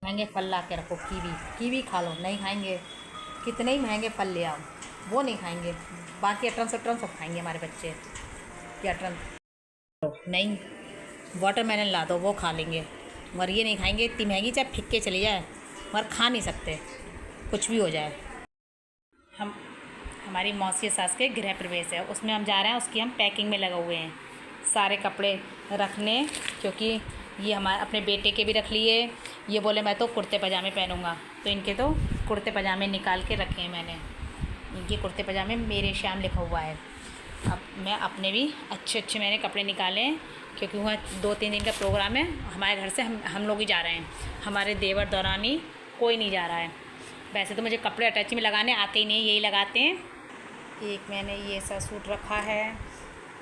महंगे फल ला के रखो, कीवी कीवी खा लो, नहीं खाएंगे। कितने ही महंगे फल ले आओ, वो नहीं खाएंगे। बाकी अटरन सटरन सब खाएंगे हमारे बच्चे। ये अटरन नहीं, वाटरमेलन ला दो, वो खा लेंगे, मगर ये नहीं खाएंगे। इतनी महंगी चाहे फिक्के चली जाए, मगर खा नहीं सकते, कुछ भी हो जाए। हम हमारी मौसी सास के गृह प्रवेश है, उसमें हम जा रहे हैं। उसकी हम पैकिंग में लगे हुए हैं, सारे कपड़े रखने, क्योंकि ये हमारे अपने बेटे के भी रख लिए। ये बोले मैं तो कुर्ते पजामे पहनूंगा, तो इनके तो कुर्ते पजामे निकाल के रखे हैं मैंने। इनके कुर्ते पजामे मेरे श्याम लिखा हुआ है। अब मैं अपने भी अच्छे अच्छे मैंने कपड़े निकाले हैं, क्योंकि वहाँ 2-3 दिन का प्रोग्राम है। हमारे घर से हम लोग ही जा रहे हैं, हमारे देवर दौरानी कोई नहीं जा रहा है। वैसे तो मुझे कपड़े अटैची में लगाने आते ही नहीं, यही लगाते हैं। एक मैंने ये सा सूट रखा है,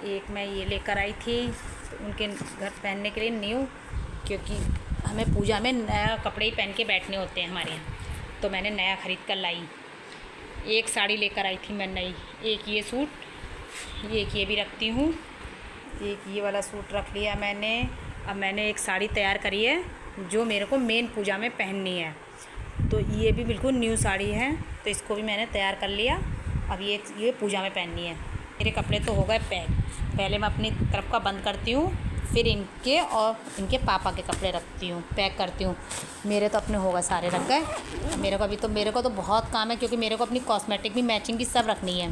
एक मैं ये लेकर आई थी तो उनके घर पहनने के लिए न्यू, क्योंकि हमें पूजा में नया कपड़े ही पहन के बैठने होते हैं हमारे यहाँ, तो मैंने नया ख़रीद कर लाई। एक साड़ी लेकर आई थी मैं नई, एक ये सूट, एक ये भी रखती हूँ, एक ये वाला सूट रख लिया मैंने। अब मैंने एक साड़ी तैयार करी है जो मेरे को मेन पूजा में पहननी है, तो ये भी बिल्कुल न्यू साड़ी है, तो इसको भी मैंने तैयार कर लिया। अब ये पूजा में पहननी है। मेरे कपड़े तो हो गए पैक। पहले मैं अपनी तरफ का बंद करती हूँ, फिर इनके और इनके पापा के कपड़े रखती हूँ, पैक करती हूँ। मेरे तो अपने हो गए, सारे रख गए। मेरे को तो बहुत काम है, क्योंकि मेरे को अपनी कॉस्मेटिक भी मैचिंग की सब रखनी है,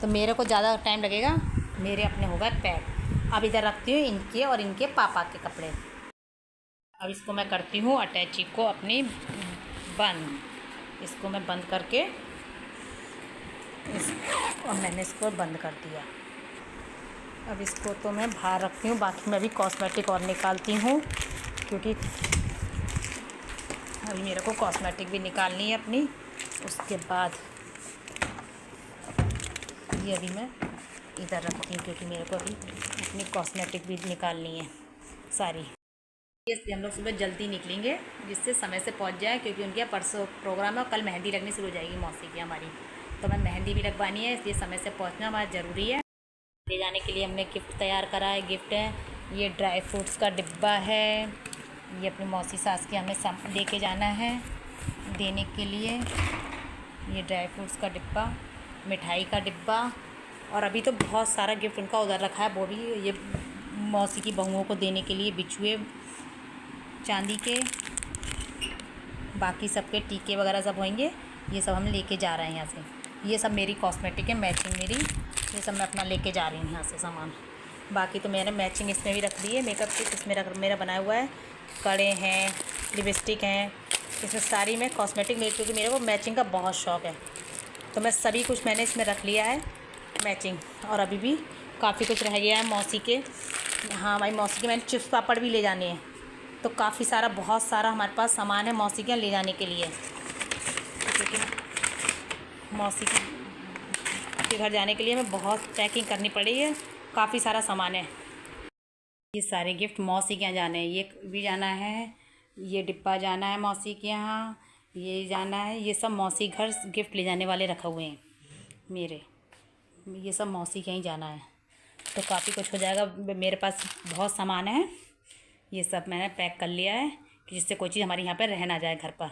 तो मेरे को ज़्यादा टाइम लगेगा। मेरे अपने हो गए पैक। अब इधर रखती हूँ इनके और इनके पापा के कपड़े। अब इसको मैं करती हूँ अटैची को अपनी बंद। इसको मैं बंद करके और मैंने इसको बंद कर दिया। अब इसको तो मैं बाहर रखती हूँ, बाकी मैं भी कॉस्मेटिक और निकालती हूँ, क्योंकि अभी मेरे को कॉस्मेटिक भी निकालनी है अपनी। उसके बाद ये अभी मैं इधर रखती हूँ, क्योंकि मेरे को अभी अपनी कॉस्मेटिक भी निकालनी है सारी। इसलिए हम लोग सुबह जल्दी निकलेंगे, जिससे समय से पहुँच जाए, क्योंकि उनके परसों प्रोग्राम है और कल मेहंदी लगनी शुरू हो जाएगी मौसी की हमारी, तो मैं मेहंदी भी लगवानी है, इसलिए समय से पहुँचना हमारा ज़रूरी है। ले जाने के लिए हमने गिफ्ट तैयार करा है। गिफ्ट है ये ड्राई फ्रूट्स का डिब्बा है, ये अपनी मौसी सास के हमें लेके जाना है देने के लिए। ये ड्राई फ्रूट्स का डिब्बा, मिठाई का डिब्बा, और अभी तो बहुत सारा गिफ्ट उनका उधर रखा है, वो भी ये मौसी की बहुओं को देने के लिए, बिछुए चांदी के, बाकी सबके टीके वगैरह सब होंगे। ये सब हम लेके जा रहे हैं यहाँ से। ये सब मेरी कॉस्मेटिक है मैचिंग मेरी, ये सब मैं अपना लेके जा रही हूँ यहाँ से सामान। बाकी तो मैंने मैचिंग इसमें भी रख दी है, मेकअप किट इसमें मेरा बनाया हुआ है, कड़े हैं, लिपस्टिक हैं, इसमें सारी मैं कॉस्मेटिक क्योंकि मेरे को मैचिंग का बहुत शौक़ है, तो मैं सभी कुछ मैंने इसमें रख लिया है मैचिंग। और अभी भी काफ़ी कुछ रह गया है मौसी के। हाँ, हमारी मौसी के मैंने चिप्स पापड़ भी ले जाने हैं, तो काफ़ी सारा बहुत सारा हमारे पास सामान है मौसी के ले जाने के लिए, क्योंकि मौसी के घर जाने के लिए हमें बहुत पैकिंग करनी पड़ी है, काफ़ी सारा सामान है। ये सारे गिफ्ट मौसी के यहाँ जाने हैं, ये भी जाना है, ये डिब्बा जाना है मौसी के यहाँ, ये जाना है। ये सब मौसी घर गिफ्ट ले जाने वाले रखे हुए हैं मेरे, ये सब मौसी के यहाँ जाना है, तो काफ़ी कुछ हो जाएगा। मेरे पास बहुत सामान है, ये सब मैंने पैक कर लिया है कि जिससे कोई चीज़ हमारे यहाँ पर रह ना जाए घर पर।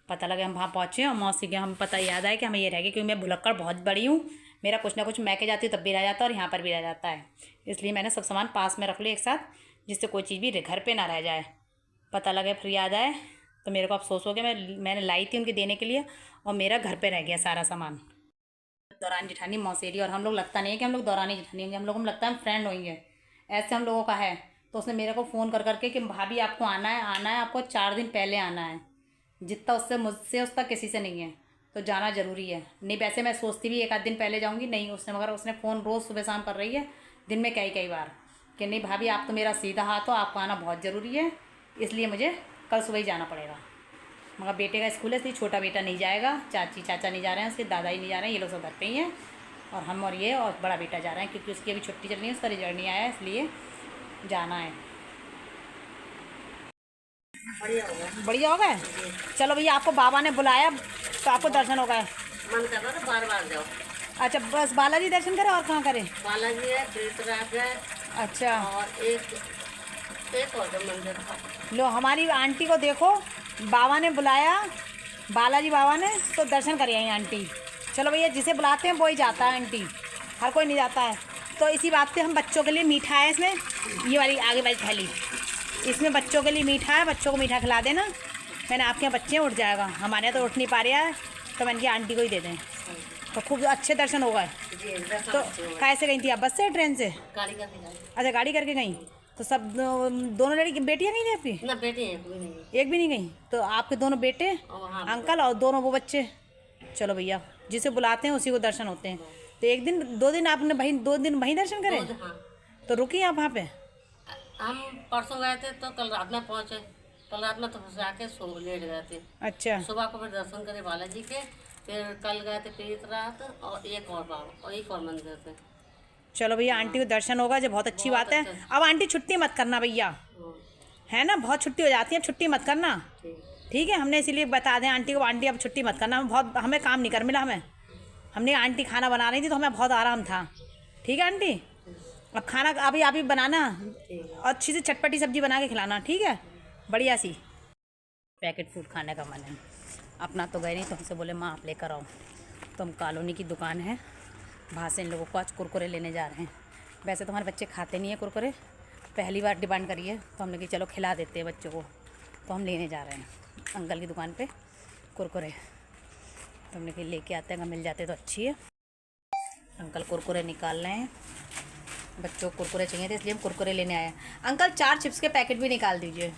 पता लगे हम वहाँ पहुँचे और मौसी के हम पता याद आए कि हमें ये रह गया, क्योंकि मैं भुलक्कड़ बहुत बड़ी हूँ, मेरा कुछ ना कुछ मैके जाती हूँ तब भी रह जाता है और यहाँ पर भी रह जाता है। इसलिए मैंने सब सामान पास में रख लिया एक साथ, जिससे कोई चीज़ भी घर पे ना रह जाए। पता लगे फिर याद आए तो मेरे को अफसोस हो गया, मैंने लाई थी उनके देने के लिए और मेरा घर पर रह गया सारा सामान। दौरान जेठानी मौसेरी और हम लोग लगता नहीं है कि हम लोग दौरानी जेठानी होंगे, हम लोग लगता है हम फ्रेंड होंगे, ऐसे हम लोगों का है। तो उसने मेरे को फ़ोन कर करके कि भाभी आपको आना है, आपको 4 दिन पहले आना है। जितना उससे मुझसे उसका किसी से नहीं है, तो जाना ज़रूरी है। नहीं वैसे मैं सोचती भी 1 आध दिन पहले जाऊँगी, नहीं उसने, मगर उसने फ़ोन रोज़ सुबह शाम कर रही है, दिन में कई बार, कि नहीं भाभी आप तो मेरा सीधा हाथ हो, आपको आना बहुत ज़रूरी है, इसलिए मुझे कल सुबह ही जाना पड़ेगा। मगर बेटे का स्कूल है, इसलिए छोटा बेटा नहीं जाएगा, चाची चाचा नहीं जा रहे हैं, उसके दादा ही नहीं जा रहे हैं, ये लोग सब घर पे ही हैं, और हम और ये और बड़ा बेटा जा रहे हैं, क्योंकि उसकी अभी छुट्टी चल रही है, उसका रिजल्ट नहीं आया है, इसलिए जाना है। बढ़िया हो गए। चलो भैया, आपको बाबा ने बुलाया तो आपको दर्शन हो गए। मन कर रहा था बार बार जाओ। अच्छा, बस बालाजी दर्शन करें और कहाँ करें? बालाजी है, बेतराज है, अच्छा, और एक और मंदिर। लो हमारी आंटी को देखो, बाबा ने बुलाया, बालाजी बाबा ने, तो दर्शन कर आई आंटी। चलो भैया, जिसे बुलाते हैं वो ही जाता है आंटी, हर कोई नहीं जाता है। तो इसी बात पे हम बच्चों के लिए मीठा है इसमें, ये वाली आगे वाली थैली, इसमें बच्चों के लिए मीठा है, बच्चों को मीठा खिला देना। मैंने आपके यहाँ बच्चे उठ जाएगा, हमारे यहाँ तो उठ नहीं पा रहा है, तो मैंने कहा आंटी को ही दे दें, तो खूब अच्छे दर्शन हो गए। तो कैसे गई थी आप, बस से ट्रेन से? गाड़ी करके जाए अच्छा, गाड़ी करके गई। तो सब दोनों लड़की बेटियाँ नहीं थी आपकी? ना, बेटे हैं कोई नहीं। एक भी नहीं गई? तो आपके दोनों बेटे, और हाँ, अंकल और दोनों वो बच्चे। चलो भैया, जिसे बुलाते हैं उसी को दर्शन होते हैं। तो एक दिन 2 दिन आपने भाई 2 दिन वहीं दर्शन करे? हाँ। तो रुकी आप वहाँ पे? हम परसों गए थे तो कल रात में पहुँचे। कल रात में तो जाके सो लेट गए थे। अच्छा, सुबह को फिर दर्शन करे बालाजी के, फिर कल गए थे पीत रात, और एक और बार और एक और मंदिर थे। चलो भैया, आंटी को दर्शन होगा जो बहुत अच्छी बात है। अब आंटी छुट्टी मत करना भैया, है ना, बहुत छुट्टी हो जाती है, अब छुट्टी मत करना, ठीक है? हमने इसीलिए बता दें आंटी को, आंटी अब छुट्टी मत करना, हमें काम नहीं कर मिला हमने आंटी खाना बना रही थी तो हमें बहुत आराम था, ठीक है आंटी? अब खाना अभी आप ही बनाना, अच्छी सी चटपटी सब्जी बना के खिलाना, ठीक है? बढ़िया सी। पैकेट फूड खाने का मन है, अपना तो गए नहीं, तो हमसे बोले माँ आप लेकर आओ। तो हम कॉलोनी की दुकान है, वहाँ से इन लोगों को आज कुरकुरे लेने जा रहे हैं। वैसे तो हमारे बच्चे खाते नहीं है कुरकुरे, पहली बार डिमांड करिए, तो हमने कि चलो खिला देते हैं बच्चों को। तो हम लेने जा रहे हैं अंकल की दुकान पे कुरकुरे, तो हमने कि लेके आते हैं, अगर मिल जाते तो अच्छी है। अंकल कुरकुरे निकाल रहे हैं, बच्चों को कुरकुरे चाहिए थे इसलिए हम कुरकुरे लेने आए हैं। अंकल 4 चिप्स के पैकेट भी निकाल दीजिए,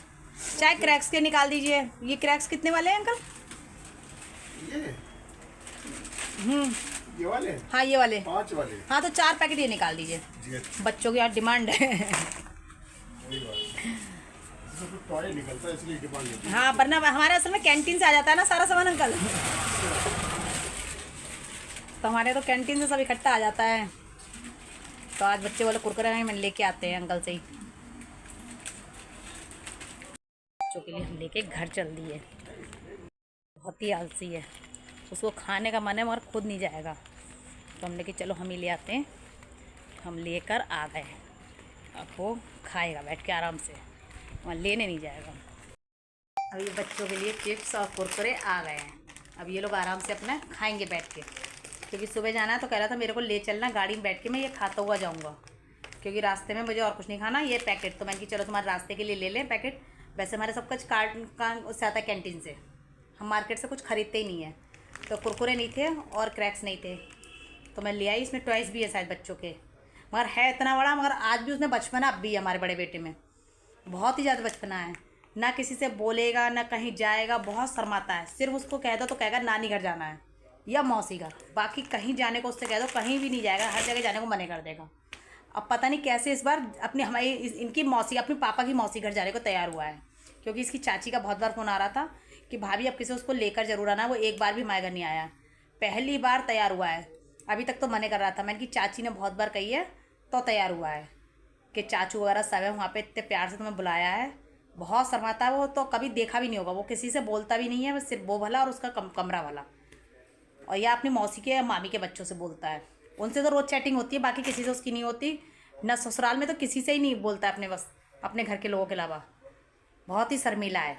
चाहे क्रैक्स के निकाल दीजिए। ये क्रैक्स कितने वाले हैं अंकल? ये वाले? हाँ ये वाले 5 वाले। हाँ, तो 4 पैकेट ये निकाल दीजिए, जी अच्छा। बच्चों की आज डिमांड है। वही बात। इसमें कुछ टॉय निकलता है इसलिए डिमांड होती है। हाँ, वरना हमारे असल में कैंटीन से आ जाता है ना सारा सामान अंकल, तो हमारे तो कैंटीन से सब इकट्ठा आ जाता है। तो आज बच्चे बोले कुरकुरे में लेके आते हैं अंकल से ही। बच्चों के लिए हम लेके घर चल दिए, बहुत ही आलसी है, उसको खाने का मन है मगर खुद नहीं जाएगा, तो हमने कि चलो हम ही ले आते हैं। हम लेकर आ गए, अब वो खाएगा बैठ के आराम से, वहाँ लेने नहीं जाएगा। अब ये बच्चों के लिए चिप्स और कुरकुरे आ गए हैं, अब ये लोग आराम से अपना खाएंगे बैठ के, क्योंकि सुबह जाना है तो कह रहा था मेरे को ले चलना गाड़ी में बैठ के, मैं ये खाता हुआ जाऊँगा, क्योंकि रास्ते में मुझे और कुछ नहीं खाना। ये पैकेट तो मैंने कि चलो तुम्हारे रास्ते के लिए ले लें पैकेट, वैसे हमारे सब कुछ कार्ड का उससे आता है कैंटीन से, हम मार्केट से कुछ ख़रीदते ही नहीं है। तो कुरकुरे नहीं थे और क्रैक्स नहीं थे, तो मैं ले आई। इसमें टॉयस भी है शायद बच्चों के, मगर है इतना बड़ा, मगर आज भी उसमें बचपना अब भी है हमारे बड़े बेटे में, बहुत ही ज़्यादा बचपना है, ना किसी से बोलेगा ना कहीं जाएगा, बहुत शर्माता है। सिर्फ उसको कह दो तो कहेगा नानी घर जाना है या मौसी घर, बाकी कहीं जाने को उससे कह दो कहीं भी नहीं जाएगा, हर जगह जाने को मना कर देगा। अब पता नहीं कैसे इस बार अपनी हमारी इनकी मौसी, अपने पापा की मौसी घर जाने को तैयार हुआ है, क्योंकि इसकी चाची का बहुत बार फ़ोन आ रहा था कि भाभी अब किसी उसको लेकर ज़रूर आना। वो एक बार भी हमारे घर नहीं आया, पहली बार तैयार हुआ है, अभी तक तो मने कर रहा था। मैंने कि चाची ने बहुत बार कही है तो तैयार हुआ है कि चाचू वगैरह सब है वहाँ पे, इतने प्यार से तुम्हें बुलाया है। बहुत शर्माता है वो, तो कभी देखा भी नहीं होगा, वो किसी से बोलता भी नहीं है, बस सिर्फ वो भला और उसका कमरा वाला, और यह अपनी मौसी के या मामी के बच्चों से बोलता है। उनसे तो रोज़ चैटिंग होती है, बाकी किसी से उसकी नहीं होती, ना ससुराल में तो किसी से ही नहीं बोलता है अपने, बस अपने घर के लोगों के अलावा। बहुत ही शर्मीला है।